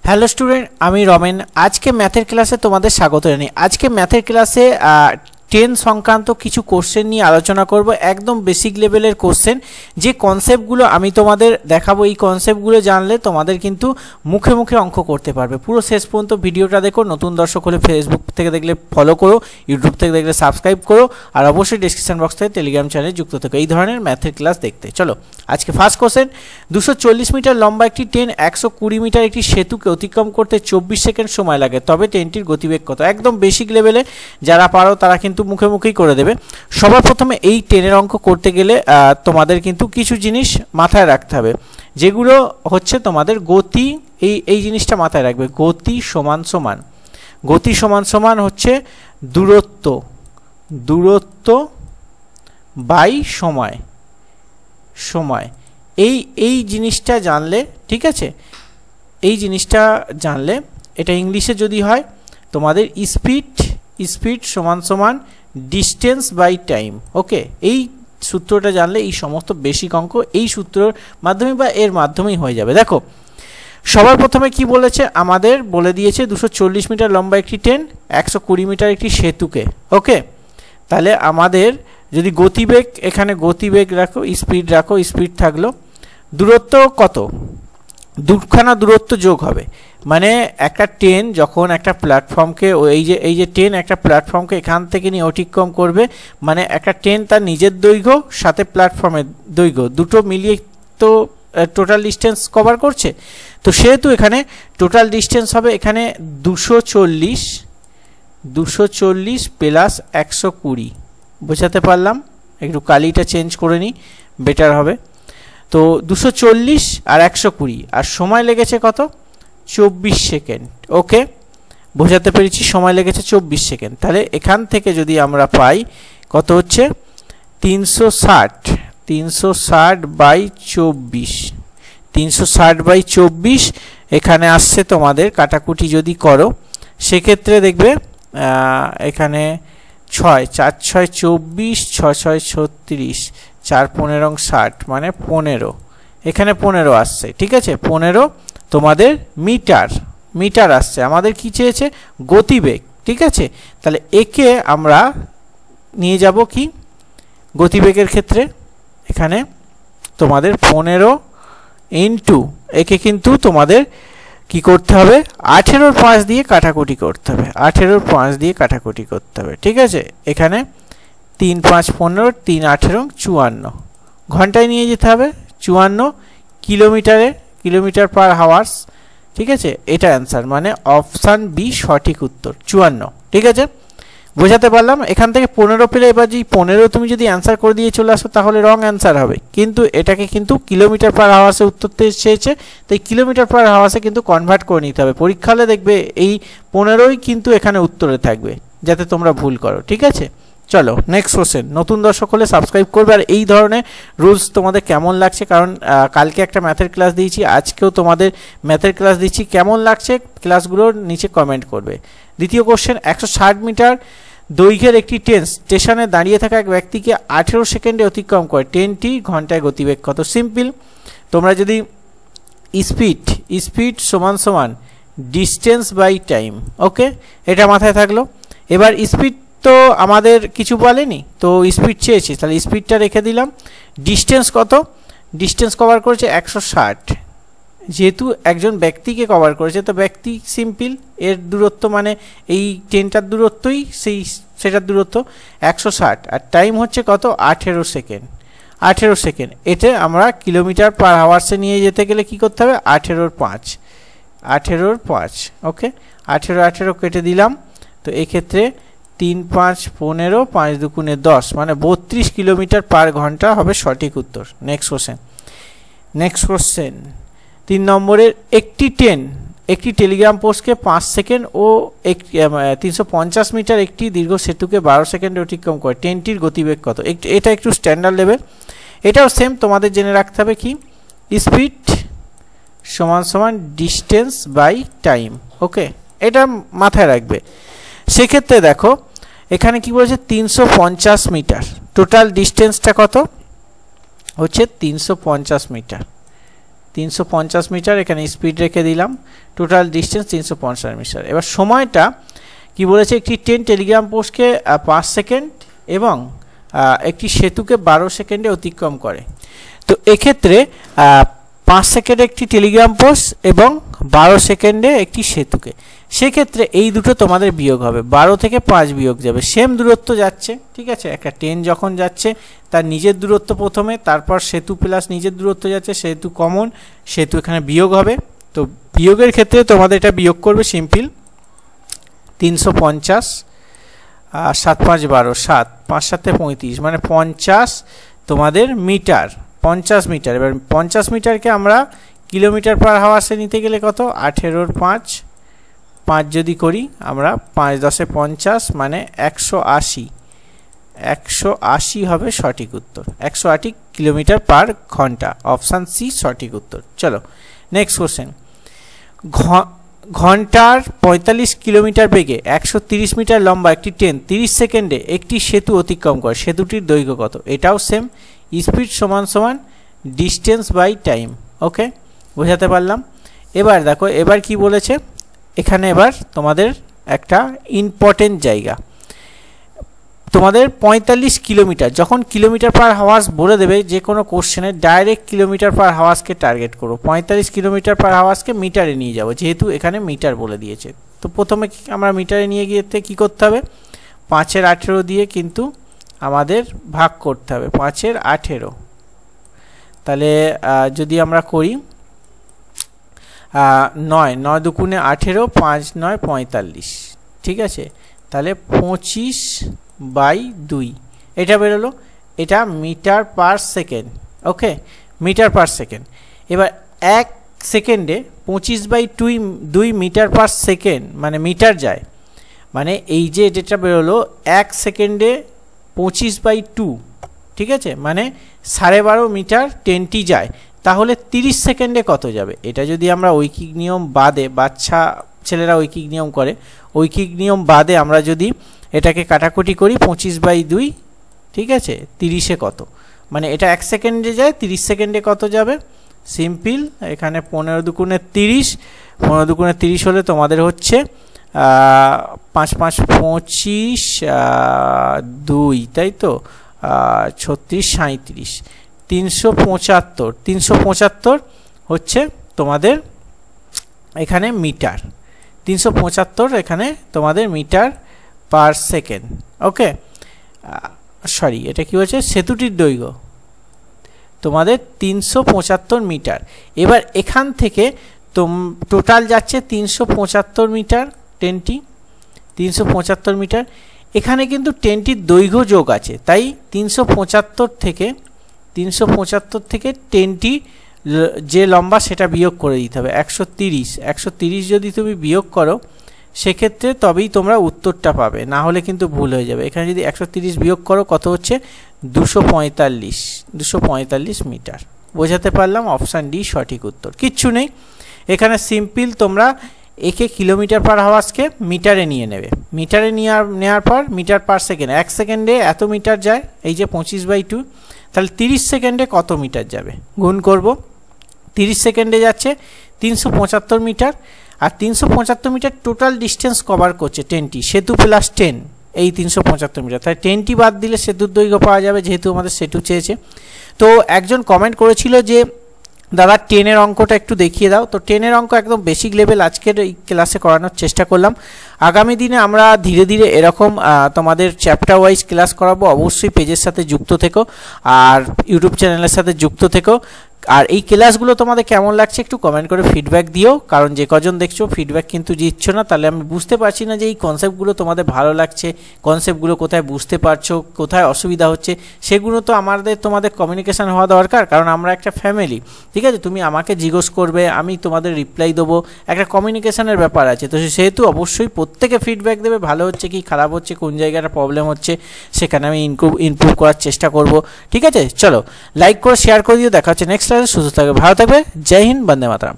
Hello student, আমি রমেন। আজকে ম্যাথের ক্লাসে তোমাদের স্বাগত জানাই। আজকে ম্যাথের ক্লাসে ট্রেন সংক্রান্ত কিছু কোশ্চেন নিয়ে আলোচনা করব, একদম বেসিক লেভেলের কোশ্চেন। যে কনসেপ্টগুলো আমি তোমাদের দেখাবো, এই কনসেপ্টগুলো জানলে তোমাদের কিন্তু মুখে মুখে অঙ্ক করতে পারবে। পুরো শেষ পর্যন্ত ভিডিওটা দেখো। নতুন দর্শক হলে ফেসবুক থেকে দেখলে ফলো করো, ইউটিউব থেকে দেখলে সাবস্ক্রাইব করো, আর অবশ্যই ডিসক্রিপশন বক্স থেকে টেলিগ্রাম চ্যানেলে যুক্ত থেকো এই ধরনের ম্যাথের ক্লাস দেখতে। চলো আজকে ফার্স্ট কোশ্চেন। 240 মিটার লম্বা একটি ট্রেন 120 মিটার একটি সেতুকে অতিক্রম করতে 24 সেকেন্ড সময় লাগে, তবে ট্রেনটির গতিবেগ কত? একদম বেসিক লেভেলে যারা পারো তারা কিন্তু মুখে মুখেই করে দেবে। সবার প্রথমে এই ট্রেনের অঙ্ক করতে গেলে তোমাদের কিন্তু কিছু জিনিস মাথায় রাখতে হবে, যেগুলো হচ্ছে তোমাদের গতি। এই জিনিসটা মাথায় রাখবে, গতি সমান সমান, গতি সমান সমান হচ্ছে দূরত্ব বাই সময়। এই জিনিসটা জানলে, ঠিক আছে, এই জিনিসটা জানলে, এটা ইংলিশে যদি হয় তোমাদের স্পিড সমান সমান ডিস্টেন্স বাই টাইম। ওকে, এই সূত্রটা জানলে এই সমস্ত বেসিক অঙ্ক এই সূত্রের মাধ্যমে বা এর মাধ্যমেই হয়ে যাবে। দেখো সবার প্রথমে কি বলেছে, আমাদের বলে দিয়েছে 240 মিটার লম্বা একটি ট্রেন 120 মিটার একটি সেতুকে। ওকে, তাহলে আমাদের যদি গতিবেগ, এখানে গতিবেগ রাখো, স্পিড রাখো, স্পিড থাকলো, দূরত্ব কত? দুখানা দূরত্ব যোগ হবে, মানে একটা ট্রেন যখন একটা প্ল্যাটফর্মকে, এই যে ট্রেন একটা প্ল্যাটফর্মকে এখান থেকে নিয়ে অতিক্রম করবে, মানে একটা ট্রেন তার নিজের দৈর্ঘ্য সাথে প্ল্যাটফর্মের দৈর্ঘ্য দুটো মিলিয়ে তো টোটাল ডিস্টেন্স কভার করছে। তো সেহেতু এখানে টোটাল ডিস্টেন্স হবে এখানে 240 প্লাস 120। বোঝাতে পারলাম? একটু কালিটা চেঞ্জ করে নিই, বেটার হবে। তো 240 আর 120, আর সময় লেগেছে কত? 24 সেকেন্ড। ওকে, বোঝাতে পেরেছি, সময় লেগেছে 24 সেকেন্ড। তাহলে এখান থেকে যদি আমরা পাই কত হচ্ছে 360 বাই 24, 360 বাই 24 এখানে আসছে তোমাদের। কাটাকুটি যদি করো সেক্ষেত্রে দেখবে এখানে 6 4 6 24, 6 6 36, 4 15 60, মানে 15, এখানে 15 আসছে। ঠিক আছে, 15 তোমাদের মিটার আসছে। আমাদের কি চেয়েছে? গতিবেগ। ঠিক আছে, তাহলে একে আমরা নিয়ে যাব কি গতিবেগের ক্ষেত্রে, এখানে তোমাদের 15 ইন্টু একে কিন্তু তোমাদের কি করতে হবে? 18 5 দিয়ে কাটাকুটি করতে হবে, 18 5 দিয়ে কাটাকুটি করতে হবে। ঠিক আছে, এখানে 3 5 15, 3 18 54, ঘন্টায় নিয়ে যেতে হবে 54 কিলোমিটার পার হাওয়ার্স। ঠিক আছে, এটা অ্যান্সার, মানে অপশান বি সঠিক উত্তর 54। ঠিক আছে, বোঝাতে পারলাম? এখান থেকে 15 পেলে এবার যদি 15 তুমি যদি অ্যান্সার করে দিয়ে চলে আসো তাহলে রং অ্যান্সার হবে, কিন্তু এটাকে কিন্তু কিলোমিটার পার হাওয়ার্সে উত্তর চেয়েছে, তাই কিলোমিটার পার হাওয়ার্সে কিন্তু কনভার্ট করে নিতে হবে। পরীক্ষা হলে দেখবে এই 15ই কিন্তু এখানে উত্তরে থাকবে, যাতে তোমরা ভুল করো। ঠিক আছে, চলো নেক্সট কোশ্চেন। নতুন দর্শক হলে সাবস্ক্রাইব করবে। আর এই ধরনের রুলস তোমাদের কেমন লাগছে, কারণ কালকে একটা ম্যাথের ক্লাস দিয়েছি, আজকেও তোমাদের ম্যাথের ক্লাস দিচ্ছি, কেমন লাগছে ক্লাসগুলোর নিচে কমেন্ট করবে। দ্বিতীয় কোশ্চেন, 160 মিটার দৈর্ঘ্যের একটি ট্রেন স্টেশনে দাঁড়িয়ে থাকা এক ব্যক্তিকে 18 সেকেন্ডে অতিক্রম করে, ট্রেনটি ঘন্টায় গতিবেগ কত? সিম্পল, তোমরা যদি স্পিড সমান সমান ডিস্টেন্স বাই টাইম, ওকে, এটা মাথায় থাকলো। এবার স্পিড তো আমাদের কিছু বলেনি, তো স্পিড চেয়েছি, তাহলে স্পিডটা রেখে দিলাম। ডিস্টেন্স কত? ডিস্টেন্স কভার করেছে 160, যেহেতু একজন ব্যক্তিকে কভার করেছে তো ব্যক্তি সিম্পল, এর দূরত্ব মানে এই ট্রেনটার দূরত্বই সেটার দূরত্ব 160, আর টাইম হচ্ছে কত? 18 সেকেন্ড। এটা আমরা কিলোমিটার পার হাওয়ার্সে নিয়ে যেতে গেলে কি করতে হবে? 18 5। ওকে, 18 কেটে দিলাম। তো এক্ষেত্রে 3 5 15, 5 2 10, মানে 32 কিলোমিটার পার ঘন্টা হবে সঠিক উত্তর। নেক্সট কোশ্চেন 3 নম্বরের, একটি টেলিগ্রাম পোস্টকে 5 সেকেন্ড ও 350 মিটার একটি দীর্ঘ সেতুকে 12 সেকেন্ডে অতিক্রম করে, ট্রেনটির গতিবেগ কত? এটা একটু স্ট্যান্ডার্ড লেভেল, এটাও সেম তোমাদের জেনে রাখতে হবে কি স্পিড সমান সমান ডিস্টেন্স বাই টাইম। ওকে, এটা মাথায় রাখবে। সেক্ষেত্রে দেখো এখানে কি বলেছে 350 মিটার, টোটাল ডিস্টেন্সটা কত হচ্ছে 350 মিটার। 350 মিটার, এখানে স্পিড রেখে দিলাম, টোটাল ডিস্টেন্স 350 মিটার। এবার সময়টা কি বলেছে, একটি ট্রেন টেলিগ্রাম পোস্টকে 5 সেকেন্ড এবং একটি সেতুকে 12 সেকেন্ডে অতিক্রম করে। তো এক্ষেত্রে 5 সেকেন্ডে একটি টেলিগ্রাম পোস্ট এবং 12 সেকেন্ডে একটি সেতুকে, সেক্ষেত্রে এই দুটো তোমাদের বিয়োগ হবে, 12 থেকে 5 বিয়োগ যাবে, সেম দূরত্ব যাচ্ছে, ঠিক আছে। একটা ট্রেন যখন যাচ্ছে তার নিজের দূরত্ব প্রথমে, তারপর সেতু প্লাস নিজের দূরত্ব যাচ্ছে, সেতু কমন, সেতু এখানে বিয়োগ হবে। তো বিয়োগের ক্ষেত্রে তোমাদের এটা বিয়োগ করবে সিম্পল, 350 7 5 12 7 5 7 35 মানে 50 তোমাদের মিটার, 50 মিটার। এবার 50 মিটারকে আমরা কিলোমিটার পার হাওয়ার্সে নিতে গেলে কত, 18 5 যদি করি আমরা, 5 10 50 মানে 180 হবে সঠিক উত্তর, 180 কিলোমিটার পার ঘন্টা, অপশান সি সঠিক উত্তর। চলো নেক্সট কোশ্চেন, ঘন্টার 45 কিলোমিটার বেগে 130 মিটার লম্বা একটি ট্রেন 30 সেকেন্ডে একটি সেতু অতিক্রম করে, সেতুটির দৈর্ঘ্য কত? এটাও সেম, স্পিড সমান সমান ডিস্টেন্স বাই টাইম। ওকে, বোঝাতে পারলাম। এবার দেখো, এবার কি বলেছে এখানে, এবার তোমাদের একটা ইম্পর্টেন্ট জায়গা, তোমাদের 45 কিলোমিটার, যখন কিলোমিটার পার হাওয়ার্স বলে দেবে যে কোনো কোশ্চেনে, ডাইরেক্ট কিলোমিটার পার হাওয়ার্সকে টার্গেট করো, 45 কিলোমিটার পার হাওয়ার্সকে মিটারে নিয়ে যাবো, যেহেতু এখানে মিটার বলে দিয়েছে। তো প্রথমে আমরা মিটারে নিয়ে গিয়ে কী করতে হবে, 5 এর 18 দিয়ে কিন্তু আমাদের ভাগ করতে হবে, 5 এর 18, তাহলে যদি আমরা করি 9 দুগুণে 18, 5 9 45, ঠিক আছে। তাহলে 25/2 এটা বেরোলো, এটা মিটার পার সেকেন্ড। ওকে, মিটার পার সেকেন্ড। এবার 1 সেকেন্ডে 25/2 মিটার পার সেকেন্ড মানে মিটার যায়, মানে এই যে এটা বেরোলো 1 সেকেন্ডে 25/2, ঠিক আছে, মানে 12.5 মিটার ট্রেনটি যায়। তাহলে 30 সেকেন্ডে কত যাবে? এটা যদি আমরা ঐকিক নিয়ম বাদে, বাচ্চা ছেলেরা ঐকিক নিয়ম করে, ঐকিক নিয়ম বাদে আমরা যদি এটাকে কাটাকুটি করি, 25/2, ঠিক আছে, 30-এ কত, মানে এটা 1 সেকেন্ডে যায়, 30 সেকেন্ডে কত যাবে? সিম্পল, এখানে 15 দুগুণে 30, 15 দুগুণে 30 হলে তোমাদের হচ্ছে 5 5 25 2, তাই তো, 36 37, 375 হচ্ছে তোমাদের এখানে মিটার, 375 এখানে তোমাদের মিটার পার সেকেন্ড। ওকে, সরি, এটা কি হচ্ছে, সেতুটির দৈর্ঘ্য তোমাদের 375 মিটার। এবার এখান থেকে টোটাল যাচ্ছে 375 মিটার, ট্রেনটি 375 মিটার, এখানে কিন্তু ট্রেনটির দৈর্ঘ্য যোগ আছে, তাই 375 থেকে ট্রেনটি যে লম্বা সেটা বিয়োগ করে দিতে হবে, 130 যদি তুমি বিয়োগ করো সেক্ষেত্রে তবেই তোমরা উত্তরটা পাবে, না হলে কিন্তু ভুল হয়ে যাবে। এখানে যদি 130 বিয়োগ করো কত হচ্ছে, 245 মিটার। বোঝাতে পারলাম, অপশান ডি সঠিক উত্তর, কিচ্ছু নেই এখানে, সিম্পল তোমরা একে কিলোমিটার পার হাওয়ার্সকে মিটারে নিয়ে নেবে, মিটারে নেওয়ার পর মিটার পার সেকেন্ড, 1 সেকেন্ডে এত মিটার যায়, এই যে 25/2, তাহলে 30 সেকেন্ডে কত মিটার যাবে গুণ করব, 30 সেকেন্ডে যাচ্ছে 375 মিটার, আর 375 মিটার টোটাল ডিস্টেন্স কভার করছে ট্রেনটি, সেতু প্লাস ট্রেন, এই 375 মিটার, তাই ট্রেনটি বাদ দিলে সেতুর দৈর্ঘ্য পাওয়া যাবে, যেহেতু আমাদের সেতু চেয়েছে। তো একজন কমেন্ট করেছিল যে দাদা টেনের অঙ্কটা একটু দেখিয়ে দাও, তো টেনের অঙ্ক একদম বেসিক লেভেল আজকের এই ক্লাসে করানোর চেষ্টা করলাম। আগামী দিনে আমরা ধীরে ধীরে এরকম তোমাদের চ্যাপ্টার ওয়াইজ ক্লাস করাবো, অবশ্যই পেজের সাথে যুক্ত থেকো আর ইউটিউব চ্যানেলের সাথে যুক্ত থেকো। আর এই ক্লাসগুলো তোমাদের কেমন লাগছে একটু কমেন্ট করে ফিডব্যাক দিও, কারণ যে কজন দেখছো ফিডব্যাক কিন্তু দিচ্ছ না, তাহলে আমি বুঝতে পারছি না যে এই কনসেপ্টগুলো তোমাদের ভালো লাগছে, কনসেপ্টগুলো কোথায় বুঝতে পারছো, কোথায় অসুবিধা হচ্ছে, সেগুলো তো তোমাদের কমিউনিকেশান হওয়া দরকার, কারণ আমরা একটা ফ্যামিলি, ঠিক আছে, তুমি আমাকে জিজ্ঞেস করবে, আমি তোমাদের রিপ্লাই দেবো, একটা কমিউনিকেশানের ব্যাপার আছে। তো সেহেতু অবশ্যই প্রত্যেকে ফিডব্যাক দেবে, ভালো হচ্ছে কি খারাপ হচ্ছে, কোন জায়গাটা প্রবলেম হচ্ছে, সেখানে আমি ইমপ্রুভ করার চেষ্টা করব, ঠিক আছে। চলো লাইক করে শেয়ার করে দিও, দেখা হচ্ছে নেক্সট ক্লাসে, সুস্থ থাকবে, ভালো থাকবে, জয় হিন্দ, বন্দে মাতরম।